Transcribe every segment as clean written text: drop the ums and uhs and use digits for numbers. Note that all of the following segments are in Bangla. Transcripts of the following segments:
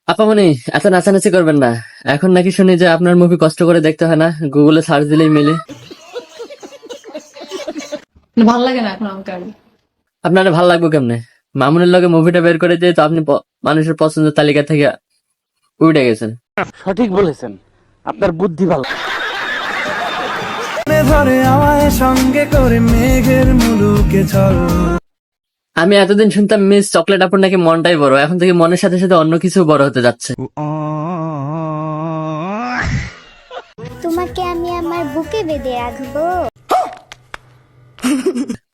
আপামনি এত নাচানাচি করবেন না। এখন নাকি শুনি যে আপনার মুভি কষ্ট করে দেখতে হয় না, গুগলে সার্চ দিলেই মিলে। ভাল লাগে না এখন আমাকে। আপনার ভালো লাগবে কেমনে? মামুনের লগে মুভিটা বের করে দিয়ে তো আপনি মানুষের পছন্দের তালিকা থেকে উঠে গেছেন। সঠিক বলেছেন, আপনার বুদ্ধি ভালো। আমি এতদিন শুনতাম মিস চকলেট আপুর নাকি মনটাই বড়, এখন থেকে মনের সাথে সাথে অন্য কিছু বড় হতে যাচ্ছে। তোমাকে আমি আমার বুকে বেঁধে রাখবো।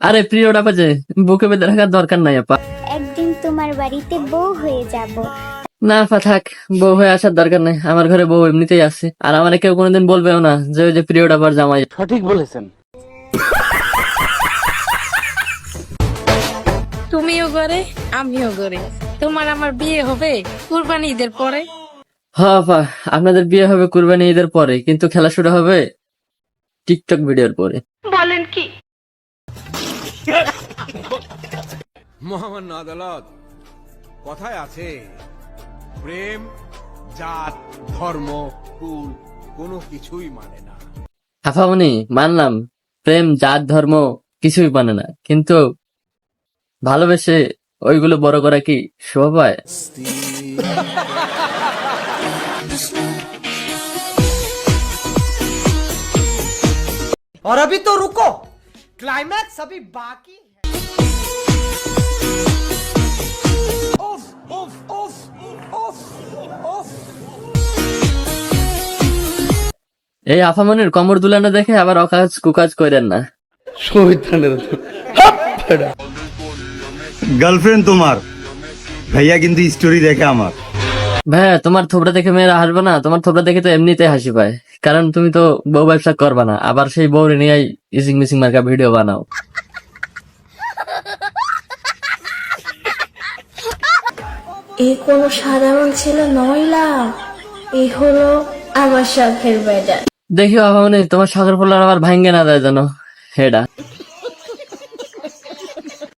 আরে প্রিয় আপা, যে বুকে বেঁধে রাখার দরকার নাই আপা। একদিন তোমার বাড়িতে বউ হয়ে যাব। না আপা থাক, বউ হয়ে আসার দরকার নাই, আমার ঘরে বউ এমনিতেই আছে। আর আমার কেউ কোনোদিন বলবেও না যে ওই যে প্রিয় আপার জামাই। সঠিক বলেছেন। তুমিও করে আমিও করে, তোমার আমার বিয়ে হবে কুরবানি ঈদের পরে। হ্যাঁ আপা, আপনাদের বিয়ে হবে কুরবানি ঈদের পরে, কিন্তু খেলা শুরু হবে টিকটক ভিডিওর পরে। বলেন কি? মহামান্য আদালত, কথায় আছে প্রেম জাত ধর্ম কুল কোনো কিছুই মানে না। আপামনি মানলাম প্রেম জাত ধর্ম কিছুই মানে না, কিন্তু ভালোবেসে ওইগুলো বড় করা কি শোভা পায়? और अभी तो रुको, क्लाइमैक्स अभी बाकी है। उफ, उफ, उफ, उफ, उफ। এই আফামনির কমর দুলানো দেখে আবার অকাজ কুকাজ করেন না। গার্লফ্রেন্ড তোমার ভাইয়া কিন্তু স্টোরি দেখে আমার। ভাইয়া তোমার থোবরা দেখে মেয়েরা হাসবে না? তোমার থোবরা দেখে তো এমনিতে হাসি পায়, কারণ তুমি তো বউ ব্যবসা করবা না, আবার সেই বউরে নিয়ে ইসিং মিসিং মার্কা ভিডিও বানাও। এই কোনো সাধারণ ছেলে নইলা, এই হলো আমার শখের বেড়া। দেখিও আফামনি তোমার শখের পোলার আবার ভাঙ্গে না দেয় যেন হেডা।